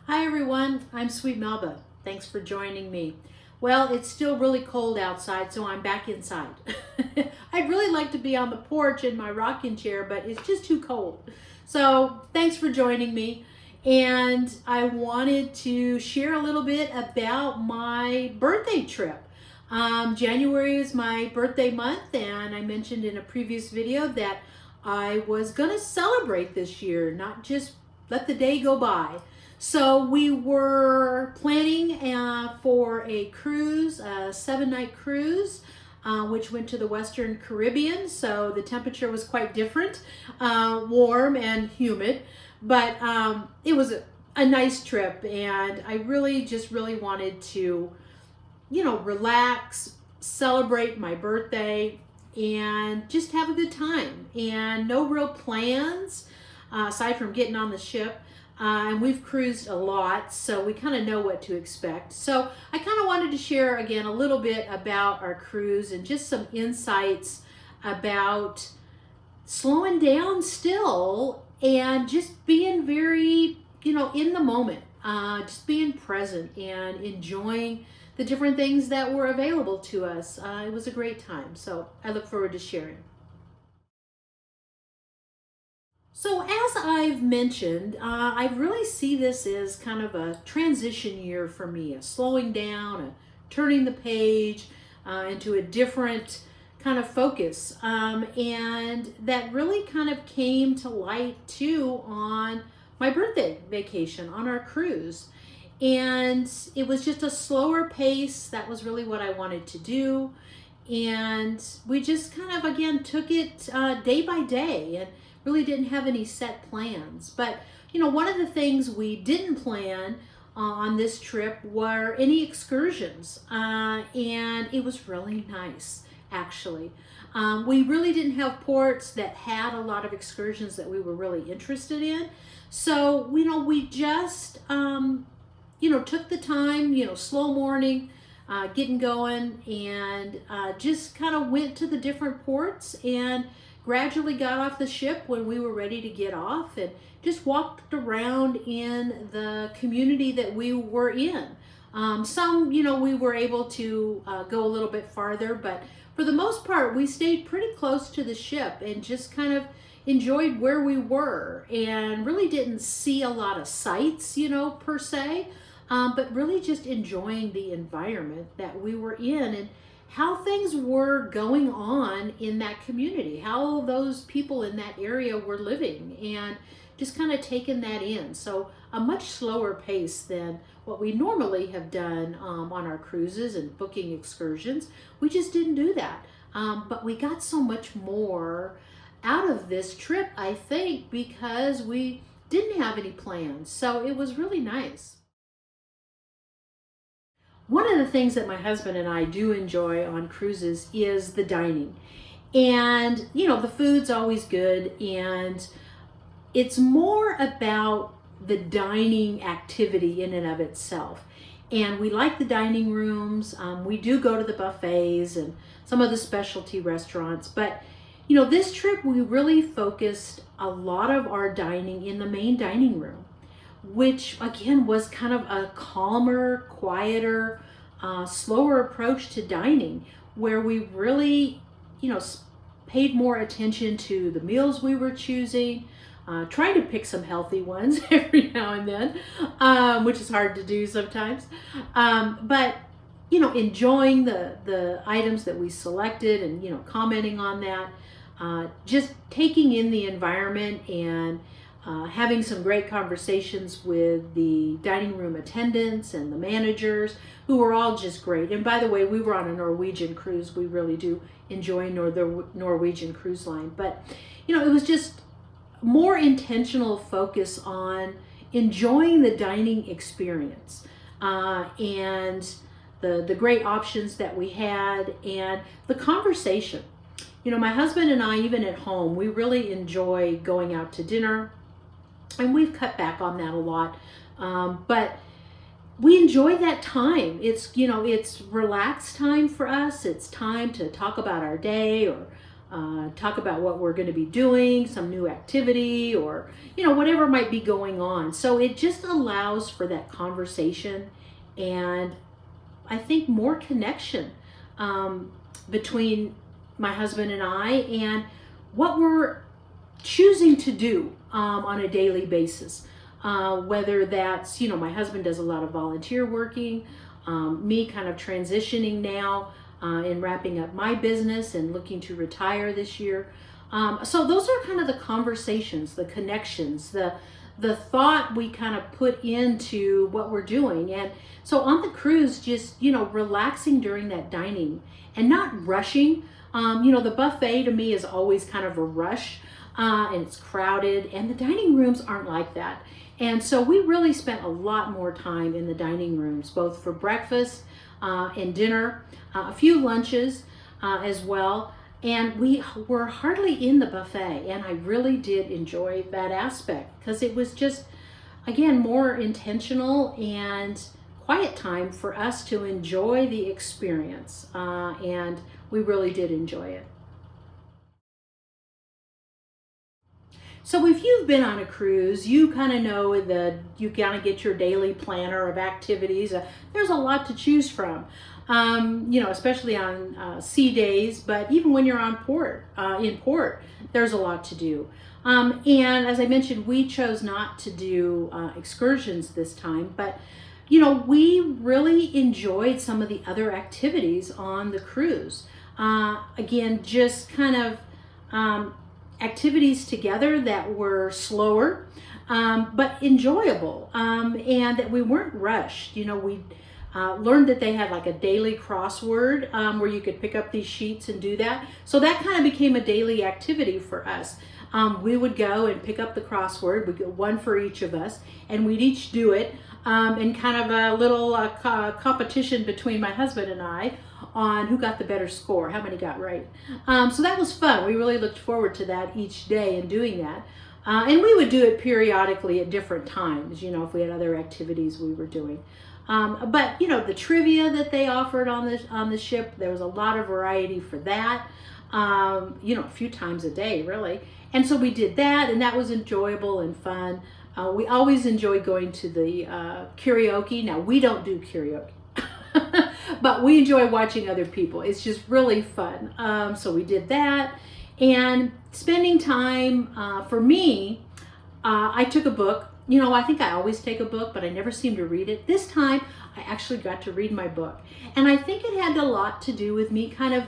Hi everyone, I'm Sweet Melba. Thanks for joining me. Well, it's still really cold outside, so I'm back inside. I'd really like to be on the porch in my rocking chair, but it's just too cold. So thanks for joining me. And I wanted to share a little bit about my birthday trip. January is my birthday month, and I mentioned in a previous video that I was going to celebrate this year, not just let the day go by. So we were planning for a cruise, a 7-night cruise, which went to the Western Caribbean. So the temperature was quite different, warm and humid, but it was a nice trip, and I really wanted to, relax, celebrate my birthday, and just have a good time. And no real plans aside from getting on the ship. And we've cruised a lot, so we kind of know what to expect. So I kind of wanted to share again a little bit about our cruise and just some insights about slowing down still and just being very, in the moment, just being present and enjoying the different things that were available to us. It was a great time, so I look forward to sharing. So as I've mentioned, I really see this as kind of a transition year for me, a slowing down, a turning the page into a different kind of focus. And that really kind of came to light too on my birthday vacation on our cruise. And it was just a slower pace. That was really what I wanted to do. And we just kind of, again, took it day by day and really didn't have any set plans. But, one of the things we didn't plan on this trip were any excursions. And it was really nice, actually. We really didn't have ports that had a lot of excursions that we were really interested in. So, we just, took the time, slow morning, getting going, and just kind of went to the different ports and gradually got off the ship when we were ready to get off, and just walked around in the community that we were in. Some, we were able to go a little bit farther, but for the most part, we stayed pretty close to the ship and just kind of enjoyed where we were and really didn't see a lot of sights, per se, but really just enjoying the environment that we were in and how things were going on in that community, how those people in that area were living, and just kind of taking that in. So a much slower pace than what we normally have done on our cruises and booking excursions. We just didn't do that. But we got so much more out of this trip, I think, because we didn't have any plans. So it was really nice. One of the things that my husband and I do enjoy on cruises is the dining. And, the food's always good, and it's more about the dining activity in and of itself. And we like the dining rooms. We do go to the buffets and some of the specialty restaurants. But, this trip we really focused a lot of our dining in the main dining room, which again was kind of a calmer, quieter, slower approach to dining, where we really, paid more attention to the meals we were choosing, trying to pick some healthy ones every now and then, which is hard to do sometimes. But, enjoying the items that we selected and, commenting on that, just taking in the environment and having some great conversations with the dining room attendants and the managers, who were all just great. And by the way, we were on a Norwegian cruise. We really do enjoy the Norwegian cruise line. But, it was just more intentional focus on enjoying the dining experience and the great options that we had and the conversation. My husband and I, even at home, we really enjoy going out to dinner, and we've cut back on that a lot. But we enjoy that time. It's relaxed time for us. It's time to talk about our day or talk about what we're going to be doing, some new activity, or whatever might be going on. So it just allows for that conversation, and I think more connection between my husband and I, and what we're choosing to do on a daily basis. Whether that's, my husband does a lot of volunteer working, me kind of transitioning now and wrapping up my business and looking to retire this year. So those are kind of the conversations, the connections, the thought we kind of put into what we're doing. And so on the cruise, just, relaxing during that dining and not rushing. The buffet to me is always kind of a rush, and it's crowded, and the dining rooms aren't like that. And so we really spent a lot more time in the dining rooms, both for breakfast and dinner, a few lunches as well. And we were hardly in the buffet, and I really did enjoy that aspect because it was just, again, more intentional and quiet time for us to enjoy the experience, and we really did enjoy it. So if you've been on a cruise, you kind of know that you kind of get your daily planner of activities. There's a lot to choose from, especially on sea days, but even when you're on in port, there's a lot to do. And as I mentioned, we chose not to do excursions this time, but we really enjoyed some of the other activities on the cruise. Again, just kind of activities together that were slower, but enjoyable, and that we weren't rushed. We learned that they had like a daily crossword where you could pick up these sheets and do that. So that kind of became a daily activity for us. We would go and pick up the crossword. We'd get one for each of us, and we'd each do it in kind of a little competition between my husband and I on who got the better score, how many got right. So that was fun. We really looked forward to that each day and doing that. And we would do it periodically at different times, if we had other activities we were doing. But the trivia that they offered on the ship, there was a lot of variety for that, a few times a day, really. And so we did that, and that was enjoyable and fun. We always enjoy going to the karaoke. Now, we don't do karaoke, but we enjoy watching other people. It's just really fun. So we did that, and spending time, for me, I took a book. I think I always take a book, but I never seem to read it. This time, I actually got to read my book. And I think it had a lot to do with me kind of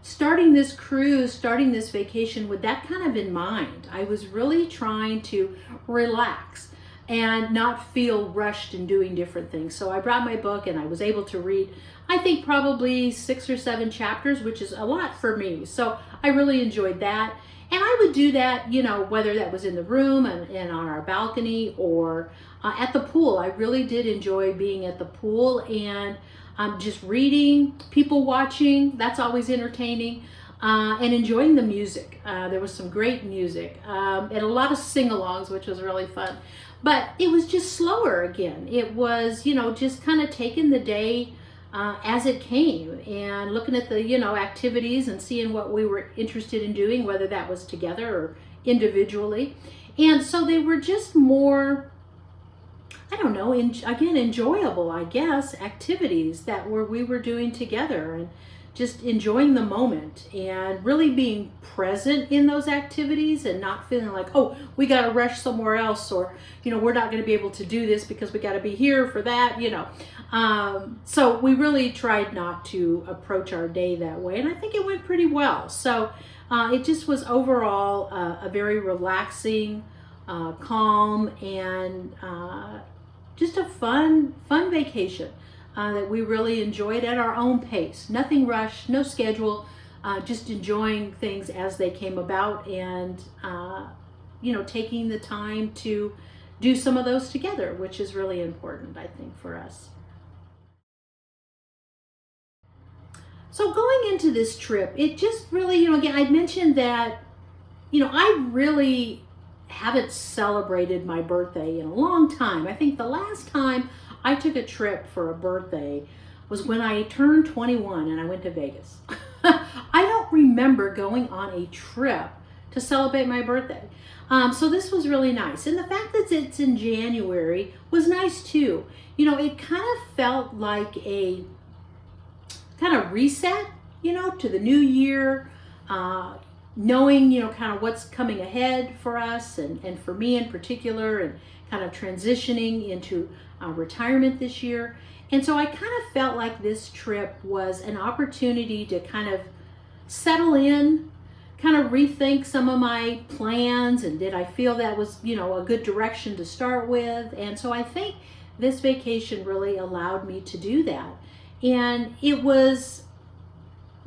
starting this cruise, starting this vacation with that kind of in mind. I was really trying to relax and not feel rushed in doing different things. So I brought my book, and I was able to read, I think, probably 6 or 7 chapters, which is a lot for me. So I really enjoyed that. And I would do that, whether that was in the room and on our balcony or at the pool. I really did enjoy being at the pool and just reading, people watching. That's always entertaining. And enjoying the music. There was some great music and a lot of sing-alongs, which was really fun. But it was just slower again. It was, just kind of taking the day as it came and looking at the, activities and seeing what we were interested in doing, whether that was together or individually. And so they were just more, I don't know, again, enjoyable, I guess, activities that we were doing together, and just enjoying the moment and really being present in those activities and not feeling like, oh, we got to rush somewhere else, or, we're not going to be able to do this because we got to be here for that, So we really tried not to approach our day that way, and I think it went pretty well. So it just was overall a very relaxing, calm, and just a fun vacation. That we really enjoyed at our own pace. Nothing rushed, no schedule, just enjoying things as they came about, and taking the time to do some of those together, which is really important, I think, for us. So going into this trip, it just really, again, I mentioned that, I really haven't celebrated my birthday in a long time. I think the last time I took a trip for a birthday was when I turned 21 and I went to Vegas. I don't don't remember going on a trip to celebrate my birthday. So this was really nice. And the fact that it's in January was nice too. You know, it kind of felt like a kind of reset, you know, to the new year, knowing, you know, kind of what's coming ahead for us and for me in particular, and kind of transitioning into retirement this year. And so I kind of felt like this trip was an opportunity to kind of settle in, kind of rethink some of my plans, and did I feel that was, you know, a good direction to start with. And so I think this vacation really allowed me to do that. And it was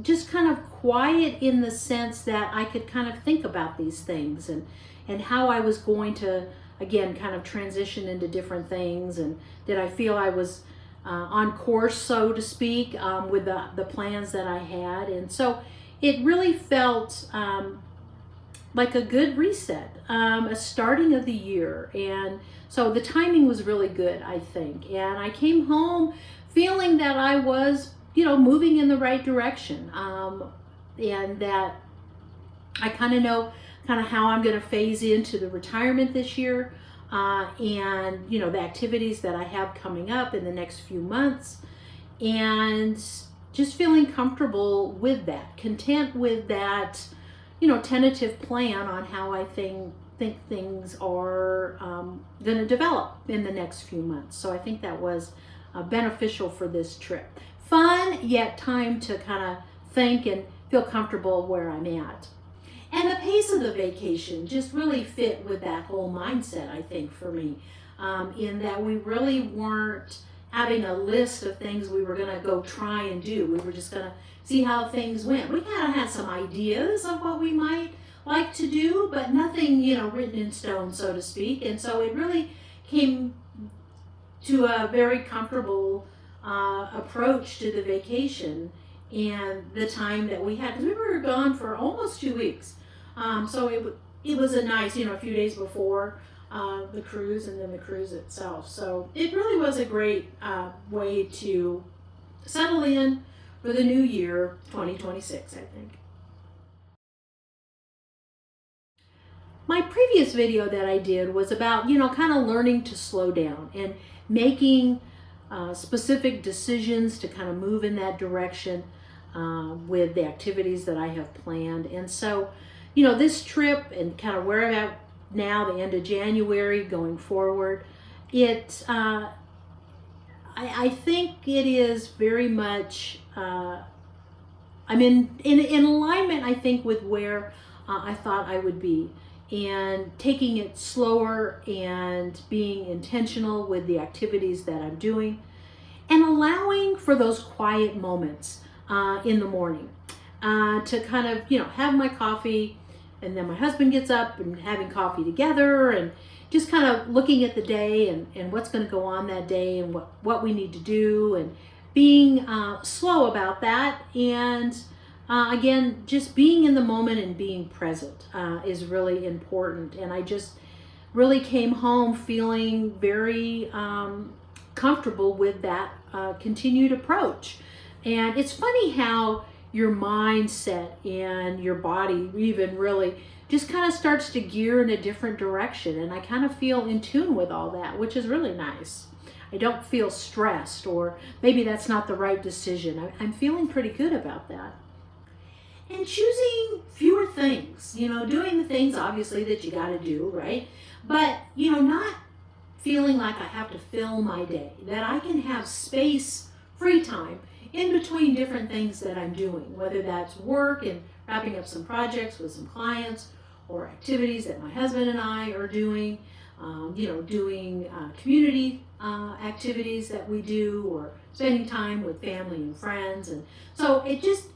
just kind of quiet in the sense that I could kind of think about these things and how I was going to, again, kind of transition into different things, and did I feel I was on course, so to speak, with the plans that I had. And so it really felt like a good reset, a starting of the year. And so the timing was really good, I think. And I came home feeling that I was, you know, moving in the right direction, and that I kind of know kind of how I'm going to phase into the retirement this year, and, you know, the activities that I have coming up in the next few months, and just feeling comfortable with that, content with that, you know, tentative plan on how I think things are going to develop in the next few months. So I think that was beneficial for this trip. Fun, yet time to kind of think and feel comfortable where I'm at. And the pace of the vacation just really fit with that whole mindset, I think, for me, in that we really weren't having a list of things we were going to go try and do. We were just going to see how things went. We kind of had some ideas of what we might like to do, but nothing, you know, written in stone, so to speak. And so it really came to a very comfortable approach to the vacation and the time that we had. 'Cause we were gone for almost 2 weeks. So it was a nice, you know, a few days before the cruise, and then the cruise itself. So it really was a great way to settle in for the new year, 2026, I think. My previous video that I did was about, you know, kind of learning to slow down and making specific decisions to kind of move in that direction with the activities that I have planned. And so, you know, this trip and kind of where I'm at now, the end of January going forward, I think it is very much, I'm in alignment, I think, with where I thought I would be, and taking it slower and being intentional with the activities that I'm doing, and allowing for those quiet moments in the morning to kind of, you know, have my coffee, and then my husband gets up, and having coffee together, and just kind of looking at the day and what's going to go on that day, and what we need to do, and being slow about that. And again, just being in the moment and being present is really important. And I just really came home feeling very comfortable with that continued approach. And it's funny how your mindset and your body even really just kind of starts to gear in a different direction. And I kind of feel in tune with all that, which is really nice. I don't feel stressed, or maybe that's not the right decision. I'm feeling pretty good about that. And choosing fewer things, you know, doing the things obviously that you got to do, right? But, you know, not feeling like I have to fill my day, that I can have space, free time in between different things that I'm doing, whether that's work and wrapping up some projects with some clients, or activities that my husband and I are doing, you know, doing community activities that we do, or spending time with family and friends. And so it just,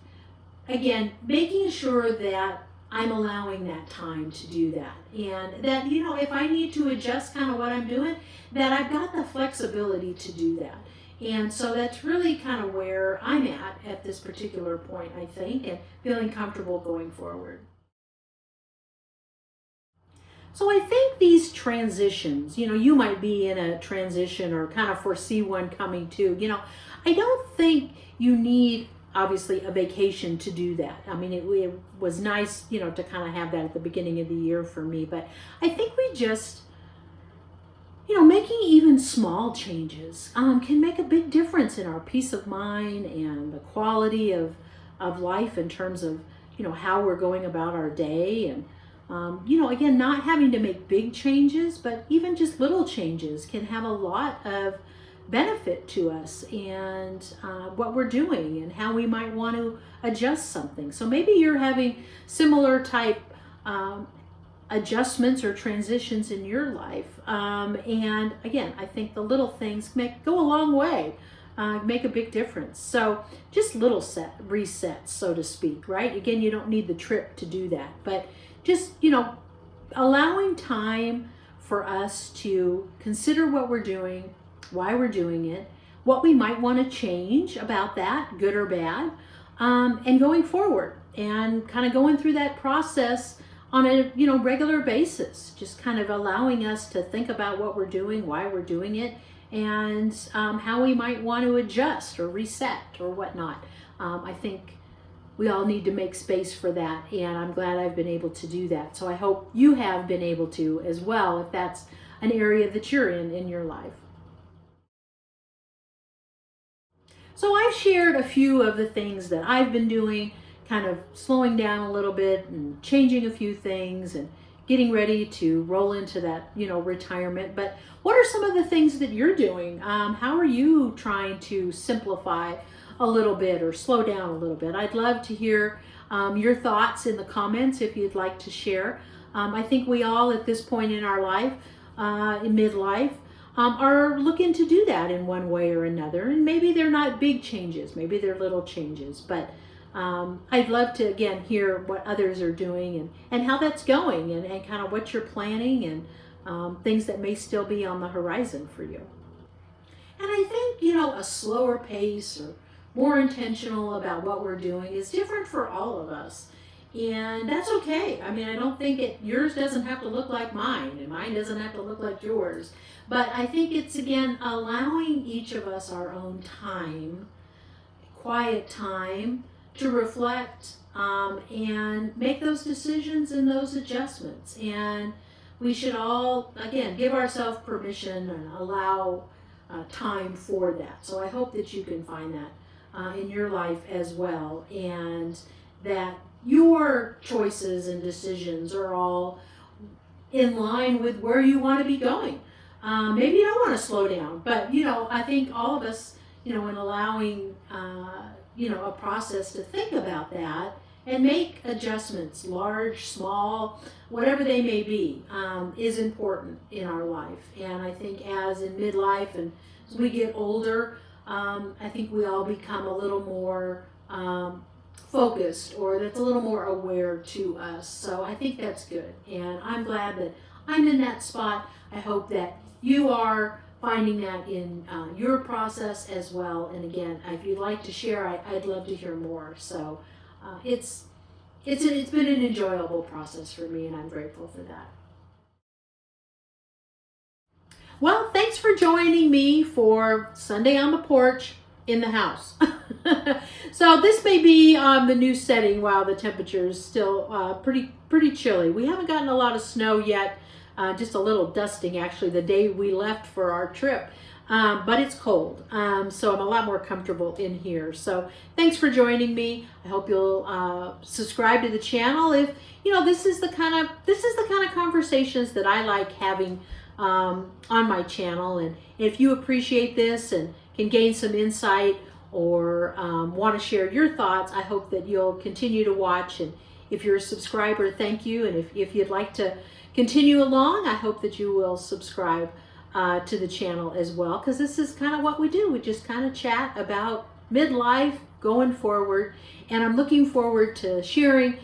again, making sure that I'm allowing that time to do that. And that, you know, if I need to adjust kind of what I'm doing, that I've got the flexibility to do that. And so that's really kind of where I'm at this particular point, I think, and feeling comfortable going forward. So I think these transitions, you know, you might be in a transition or kind of foresee one coming too. You know, I don't think you need obviously a vacation to do that. I mean, it was nice, to kind of have that at the beginning of the year for me. But I think we just, making even small changes can make a big difference in our peace of mind and the quality of life in terms of, how we're going about our day. And, again, not having to make big changes, but even just little changes can have a lot of benefit to us and what we're doing and how we might want to adjust something. So maybe you're having similar type adjustments or transitions in your life. And again, I think the little things go a long way, make a big difference. So just little resets, so to speak, right? Again, you don't need the trip to do that, but just, allowing time for us to consider what we're doing, why we're doing it, what we might want to change about that, good or bad, and going forward and kind of going through that process on a regular basis, just kind of allowing us to think about what we're doing, why we're doing it, and how we might want to adjust or reset or whatnot. I think we all need to make space for that, and I'm glad I've been able to do that. So I hope you have been able to as well, if that's an area that you're in your life. So I've shared a few of the things that I've been doing, kind of slowing down a little bit and changing a few things and getting ready to roll into that, retirement. But what are some of the things that you're doing? How are you trying to simplify a little bit or slow down a little bit? I'd love to hear your thoughts in the comments if you'd like to share. I think we all at this point in our life, in midlife, are looking to do that in one way or another. And maybe they're not big changes, maybe they're little changes, but I'd love to, again, hear what others are doing and how that's going and kind of what you're planning and things that may still be on the horizon for you. And I think, a slower pace or more intentional about what we're doing is different for all of us. And that's okay. I mean, I don't think yours doesn't have to look like mine and mine doesn't have to look like yours. But I think it's, again, allowing each of us our own time, quiet time, to reflect and make those decisions and those adjustments. And we should all, again, give ourselves permission and allow time for that. So I hope that you can find that in your life as well, and that your choices and decisions are all in line with where you want to be going. Maybe you don't want to slow down, but I think all of us, in allowing a process to think about that and make adjustments, large, small, whatever they may be, is important in our life. And I think as in midlife and as we get older, I think we all become a little more focused, or that's a little more aware to us. So I think that's good. And I'm glad that I'm in that spot. I hope that you are finding that in your process as well. And again, if you'd like to share, I'd love to hear more. So it's been an enjoyable process for me, and I'm grateful for that. Well, thanks for joining me for Sunday on the Porch in the house. So this may be the new setting while the temperature is still pretty chilly. We haven't gotten a lot of snow yet. Just a little dusting actually the day we left for our trip, but it's cold, so I'm a lot more comfortable in here. So thanks for joining me. I hope you'll subscribe to the channel. If this is the kind of conversations that I like having on my channel, and if you appreciate this and can gain some insight or want to share your thoughts, I hope that you'll continue to watch. And if you're a subscriber, thank you. And if you'd like to continue along, I hope that you will subscribe to the channel as well, because this is kind of what we do. We just kind of chat about midlife going forward, and I'm looking forward to sharing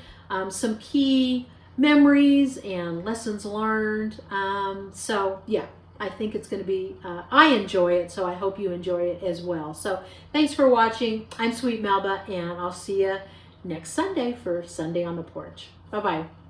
some key memories and lessons learned. So yeah, I think it's going to be, I enjoy it, so I hope you enjoy it as well. So thanks for watching. I'm Sweet Melba, and I'll see you next Sunday for Sunday on the Porch. Bye-bye.